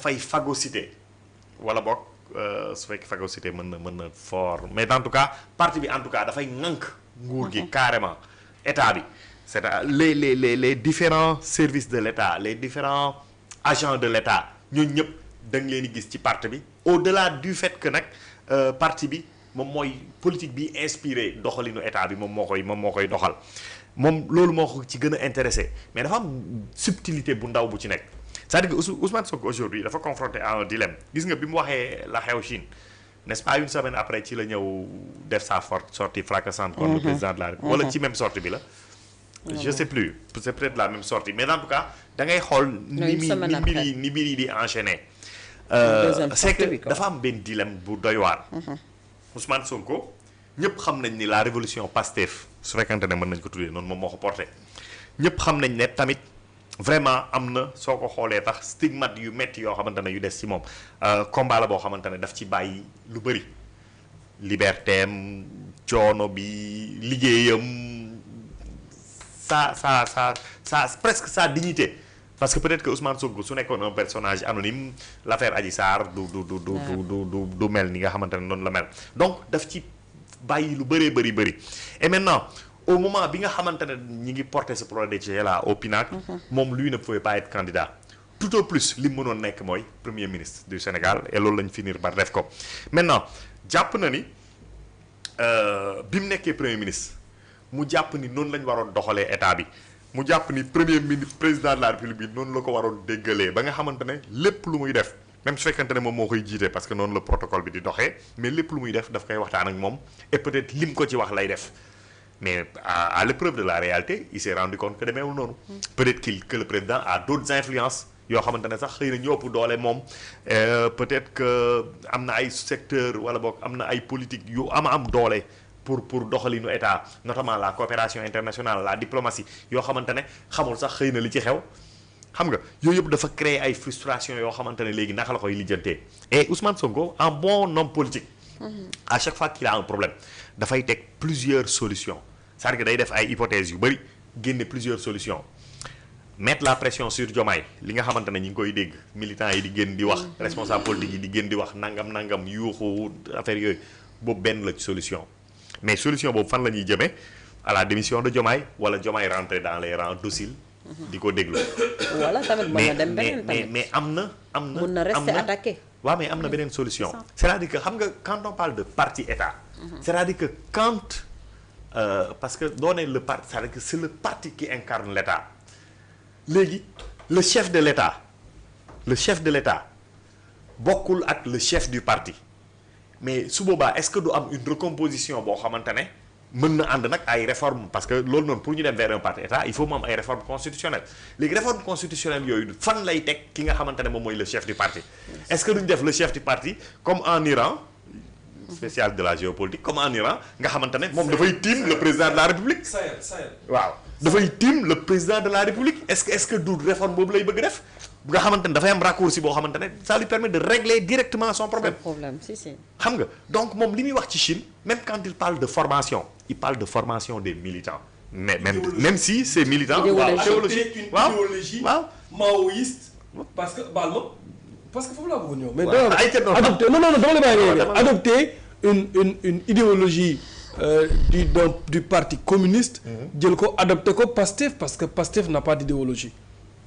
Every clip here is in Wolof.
fay phagocyté wala boog su fekkee phagocyté mën na fort mais en tout cas parti bi en tout cas dafay ŋànk nguur gi carrément état bi c'est les différents services de l'état les différents agents de l'état ñooñu ñëpp da nga leen di gis ci parti bi au-delà du fait que nag parti bi moom mooy politique bi inspiré doxalinu état bi moom moo koy doxal moom loolu moo ko ci gën a intéressé mais dafa am subtilité bu ndaw bu ci nekk c'est-à-dire que Ousmane Sonko aujourd'hui dafa confronté à un dilemme gis nga bi mu waxee la xew Chine n'est-ce pas une semaine après ci la ñëw def sa forte sortie fracassante contre le président de la République wala ci même sortie bi la je sais plus c'est peut-être la même sortie mais en tout cas da ngay xool ni mbir yi di enchaîner c'est que dafa am benn dilemme bu doy waar Ousmane Sonko ñëpp xam nañ ni la révolution Pastef su fekkante ne mën nañ ko tuddee noonu moom moo ko porté ñëpp xam nañ ne tamit vraiment am na soo ko xoolee tax stigmate yu metti yoo xamante ne yu des ci moom combat la boo xamante ne daf ci bàyyi lu bëri liberté am coono bi liggéeyam sa presque sa dignité parce que peut-être que Ousmane Sonko su nekkoon un personnage anonyme l'affaire Adji Sarr du mel ni nga xamante ne noonu la mel donc daf ci bàyyi lu bëri et maintenant au moment bi nga xamante ne ñi ngi porter ce projet là au pinacle moom lui ne pouvait pas être candidat tout au plus li mu mënoon nekk mooy premier ministre du Sénégal et loolu lañ finir par def ko maintenant jàpp na ni bi mu nekkee premier ministre mu jàpp ni noonu lañ waroon doxalee état bi mu jàpp ni premier ministre président de la République bi noonu la ko waroon déggalee ba nga xamante ne lépp lu muy def même su fekkante ne moom moo koy jiite parce que noonu la protocole bi di doxee mais lépp lu muy def daf koy waxtaan ak moom et peut-être lim ko ci wax lay def mais à l'épreuve de la réalité il s'est rendu compte que demeewul noonu peut-être que le président a d'autres influences yoo xamante ne sax xëy na ñu ëpp doole moom peut-être que am na ay secteurs wala boog am na ay politique yu am doole pour doxalinu état notamment la coopération internationale la diplomatie yoo xamante ne xamul sax xëy na li ci xew xam nga yooyu yëpp dafa créer ay frustration yoo xamante ne léegi naka la koy lijjantee et Ousmane Sonko en bon homme politique à chaque fois qu'il a un problème dafay teg plusieurs solutions c'est-à-dire que day def ay hypothèses yu bëri génne plusieurs solutions mettre la pression sur Diomaye li nga xamante ne ñi ngi koy dégg militants yi di génn di wax responsable politique yi di génn di wax nangam yuuxu affaire yooyu boobu benn la ci solution mais solution boobu fan la ñuy jëmee à la démission de Diomaye wala Diomaye rentrer dans les rangs dociles di ko déglu. wala tamit mën na dem beneen tamit mais am na mën na rester attaqué. waaw mais am na beneen solution. c'est-à-dire que xam nga quand on parle de parti état. c'est-à-dire que quand parce que doone le parti c'est-à-dire que c'est le parti qui incarne l'état léegi le chef de l'état bokkul ak le chef du parti mais su boobaa est-ce que du am une recomposition boo xamante ne mën na ànd nag ay réformes parce que loolu noonu pour ñu dem vers un parti état il faut mu am ay réformes constitutionnelles léegi réformes constitutionnelles yooyu fan lay teg ki nga xamante ne moom mooy le chef du parti est-ce que duñ def le chef du parti comme en Iran spécial de la géopolitique comme en Iran nga xamante ne moom dafay tiim le président de la République waaw dafay tiim le président de la République est-ce que du réforme boobu lay bëgg def bu nga xamante ne dafay am raccourci boo xamante ne ça lui permet de régler directement son problème si xam nga donc moom li muy wax ci Chine même quand il parle de formation il parle de formation des militants mais même si ces militants idéologie maoïste parce que foofu laa bëggoon ñëw mais adopter non dama la bàyyi adopter une idéologie du parti communiste jël ko adopté ko Pastef parce que Pastef n'a pas d'idéologie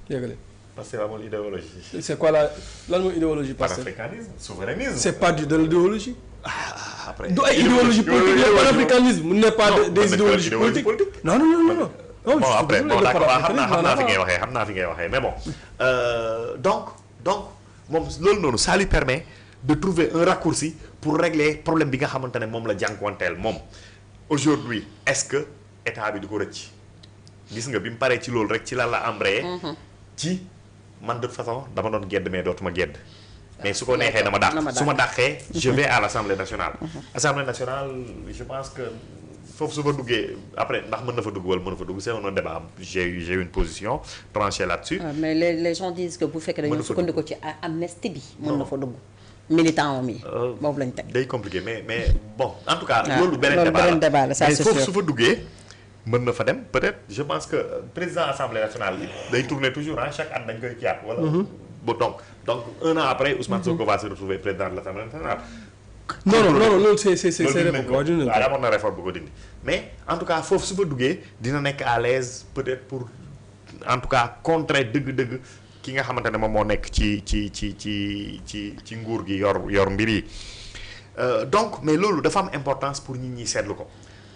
yéegale Pastef amul idéologie. C'est quoi lan mooy idéologie Pastef? Panafricanisme, souverainisme. C'est pas de l'idéologie. Après du ay idéologie politique le panafricanisme mu n'est pas des idéologies politiques. Non. Bon après bon d'accord xam naa fi ngay waxee mais bon donc moom loolu noonu ça lui permet de trouver un raccourci pour régler problème bi nga xamante ne moom la jànkuwanteel moom aujourd'hui est-ce que état bi du ko rëcc gis nga bi mu paree ci loolu rek ci lan la embrayé ci man de toute façon dama doon gedd mais dootuma gedd mais su ko neexee dama dàq su ma dàqee je vais à l'Assemblée nationale Assemblée nationale je pense que foofu su fa duggee après ndax mën na fa dugg wala mën na fa dugg c'est un débat j'ai une position tranchée là-dessus mais les gens disent que bu fekkee dañoo sukkandiku ci amnistie bi mën na fa dugg militant am yi boobu lañ teg day compliqué mais bon en tout cas loolu beneen débat la mais foofu su fa duggee mën na fa dem peut-être je pense que président assemblée nationale bi day tourner toujours chaque at dañ koy kiyaat wala donc un an après Ousmane Sonko va se retrouver président de l'Assemblée nationale. non loolu c'est amoon na réforme bu ko dindi mais en tout cas foofu su fa duggee dina nekk à l'aise peut-être pour en tout cas contrer dëgg-dëgg ki nga xamante ne moom moo nekk ci nguur gi yor mbir yi donc mais loolu dafa am importance pour nit ñi seetlu ko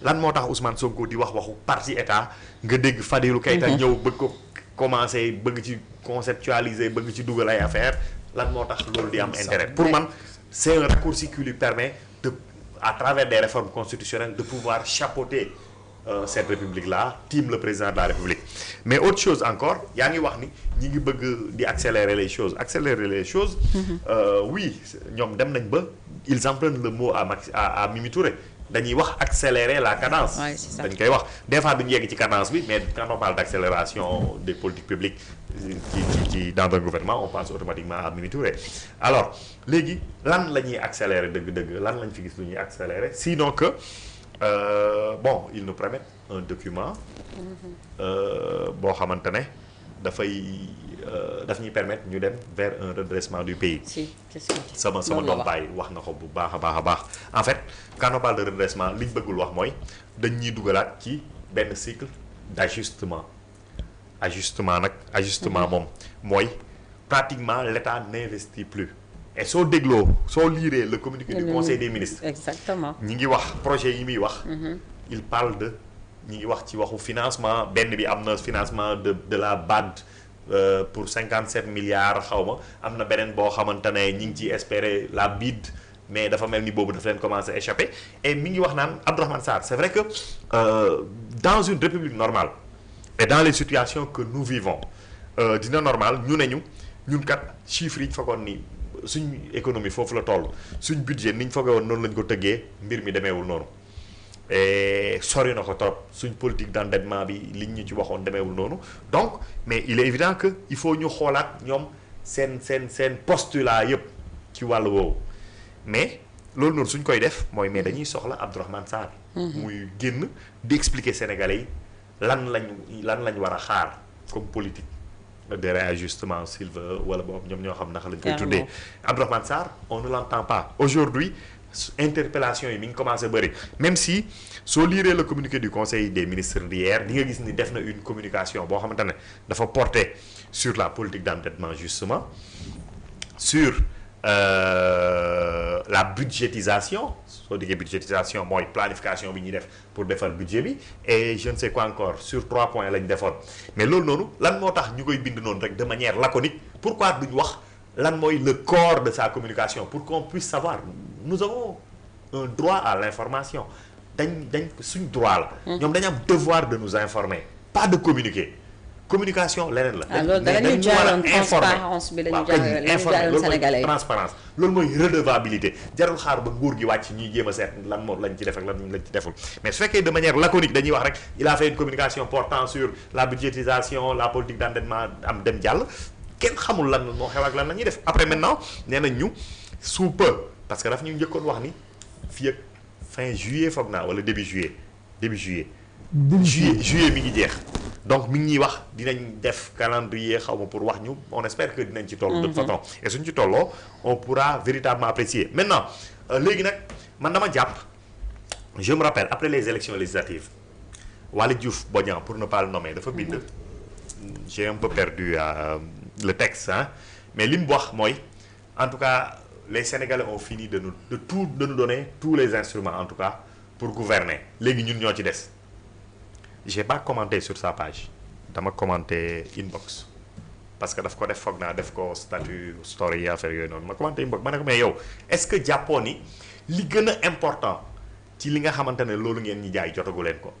lan moo tax Ousmane Sonko di waxu parti état nga dégg Fadilou Keita ñëw bëgg ko commencer bëgg ci conceptualiser bëgg ci dugal ay affaire lan moo tax loolu di am intérêt pour man c'est un raccourci qui lui permet de à travers des réformes constitutionnelles de pouvoir chapeauter cette république-là tiim le président de la république mais autre chose encore yaa ngi wax ni ñi ngi bëgg di accélérer les choses oui ñoom dem nañ ba ils empruntent le mot à Mimi Touré dañuy wax accélérer la cadence dañ koy wax des fois duñu yegg ci cadence bi mais quand on parle d'accélération des politiques publiques ci dans un gouvernement on pense automatiquement à Mimi Touré alors léegi lan la ñuy accélérer dëgg-dëgg lan lañ fi gis lu ñuy accélérer sinon que bon ils nous promettent un document boo xamante ne daf ñuy permettre ñu dem vers un redressement du pays. sama doom baay wax na ko bu baax a baax en fait quand on parle de redressement li ñu bëggul wax mooy dañ ñuy dugalaat ci benn cycle d'ajustement moom mooy pratiquement l'État n'investit plus et soo liiree le communiqué du Conseil des ministres. Exactement ñi ngi wax projet yi muy wax. il parle de ñi ngi wax ci waxu financement benn bi am na financement de la BAD. Pour 57 milliards xaw ma am na beneen boo xamante ne ñi ngi ciy espérer la BID mais dafa mel ni boobu dafa leen commencer échapper et mi ngi wax naan Abdourahmane Sarr c'est vrai que dans une république normale et dans les situations que nous vivons dina normal ñun kat chiffres yi ñu foogoon ni suñ économie foofu la toll suñ budget ni ñu foogoon noonu lañ ko tëggee mbir mi demeewul noonu et sori na ko trop suñ politique d'endettement bi liñ ñu ci waxoon demeewul noonu donc mais il est évident que il faut ñu xoolaat ñoom seen postulat yëpp ci wàllu woowu mais loolu noonu suñ koy def mooy mais dañuy soxla Abdourahmane Sarr. muy génn di expliquer Sénégalais yi lan lañ war a xaar comme politique de réajustement s'il veut wala boobu ñoom ñoo xam naka lañ koy tuddee. Abdourahmane Sarr on ne l'entend pas aujourd'hui interpellation yi mi ngi commencé bëri même si soo liiree le communiqué du conseil des ministres d'hier di nga gis ni def na une communication boo xamante ne dafa porter sur la politique d'endettement justement sur la budgétisation soo diggee budgétisation mooy planification bi ñuy def pour defar budget bi et je ne sais quoi encore sur 3 points lañ defoon mais loolu noonu lan moo tax ñu koy bind noonu rek de manière laconique pourquoi duñ wax lan mooy le corps de sa communication pour qu'on puisse savoir nous avons un droit à l'information dañ suñ droit la ñoom dañu am devoir de nous informer pas de communiquer communication leneen la loolu dañu jaaroon transparence bi lañu jaaroon sénégalais transparence loolu mooy redevabilité jarul xaar ba nguur gi wàcc ñuy jéem a seet lan moo lañ ci def ak lan lañ ci deful mais su fekkee de manière laconique dañuy wax rek il a fait une communication portant sur la budgétisation la politique d'endettement am dem jàll kenn xamul lan moo xew ak lan la ñuy def après maintenant nee nañ ñu sous peu parce que daf ñu njëkkoon wax ni fii ak fin juillet foog naa wala début juillet juillet mi ngi jeex donc mi ngi ñuy wax dinañ def calendrier xaw ma pour wax ñu on espère que dinañ ci toll de toute façon et suñ ci tolloo on pourra véritablement apprécier maintenant léegi nag man dama jàpp je me rappelle après les élections législatives Waly Diouf Bodian pour ne pas le nommer dafa bind j'ai un peu perdu le texte mais li mu wax mooy en tout cas les Sénégalais ont fini de nous donner tous les instruments en tout cas pour gouverner léegi ñun ñoo ci des j'ai pas commenté sur sa page dama commenté inbox parce que daf ko def foog naa def ko statut story affaire yooyu noonu ma commenté inbox ma ne ko mais yow est-ce que jàppoo ni li gën a important ci li nga xamante ne loolu ngeen ñi jaay jotagu leen ko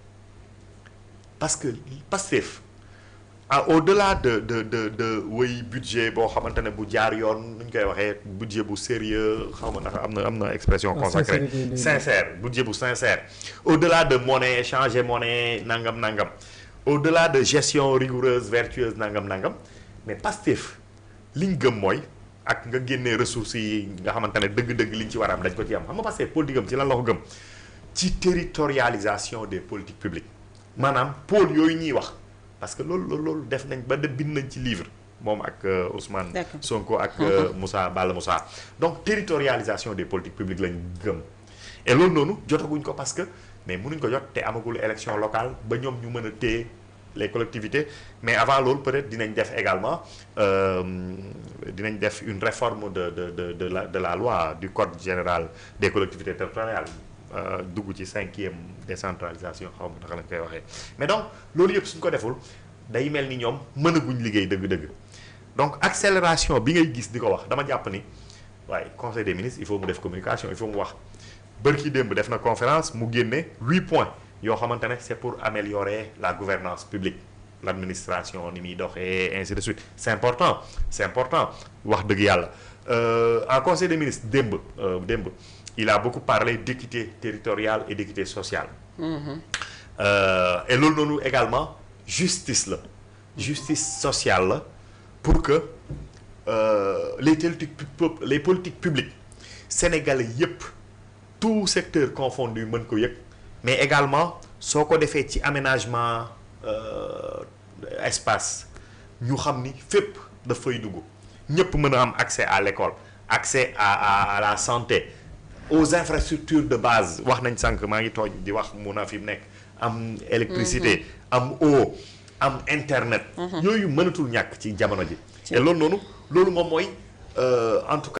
parce que Pastef au-delà de woy budget boo xamante ne bu jaar yoon nu ñu koy waxee budget bu sérieux xaw ma naka am na expression consacrée sincère budget bu sincère au-delà de monnaie échanger monnaie nangam au-delà de gestion rigoureuse vertueuse nangam mais Pastef li ñu gëm mooy ak nga génnee ressources yi nga xamante ne dëgg-dëgg li ñu ci war a am dañ ko ci am xam nga Pastef politique am ci lan la ko gëm ci territorialisation des politiques publiques maanaam pôle yooyu ñuy wax parce que loolu def nañ ba bind nañ ci livre moom ak Ousmane Sonko ak Balla Moussa donc territorialisation des politiques publiques lañ gëm et loolu noonu jotaguñ ko parce que mais mënuñ ko jot te amagul élection locale ba ñoom ñu mën a téye les collectivités mais avant loolu peut-être dinañ def également dinañ def une réforme de la loi du code général des collectivités territoriales dugg ci 5e décentralisation xaw ma naka lañ koy waxee mais donc loolu yëpp suñ ko deful day mel ni ñoom mënaguñ liggéey dëgg-dëgg donc accélération bi ngay gis di ko wax dama jàpp ni waaye conseil des ministres il faut mu def communication il faut mu wax bërki démb def na conférence mu génne 8 points yoo xamante ne c'est pour améliorer la gouvernance publique l'administration ni muy doxee ainsi de suite c'est important wax dëgg yàlla en conseil des ministres démb il a beaucoup parlé d'équité territoriale et d'équité sociale et loolu noonu également justice sociale la pour que les politiques publiques sénégalais yépp tout secteur confondu mën ko yëg mais également soo ko defee ci aménagement espace ñu xam ni fépp daf fay dugg ñépp mën a am accès à l'école accès à la santé aux infrastructures de base wax nañ sànq maa ngi tooñ di wax mun a fi mu nekk am électricité am eau am internet yooyu mënatul ñàkk ci jamono ji et loolu noonu loolu moom mooy en tout cas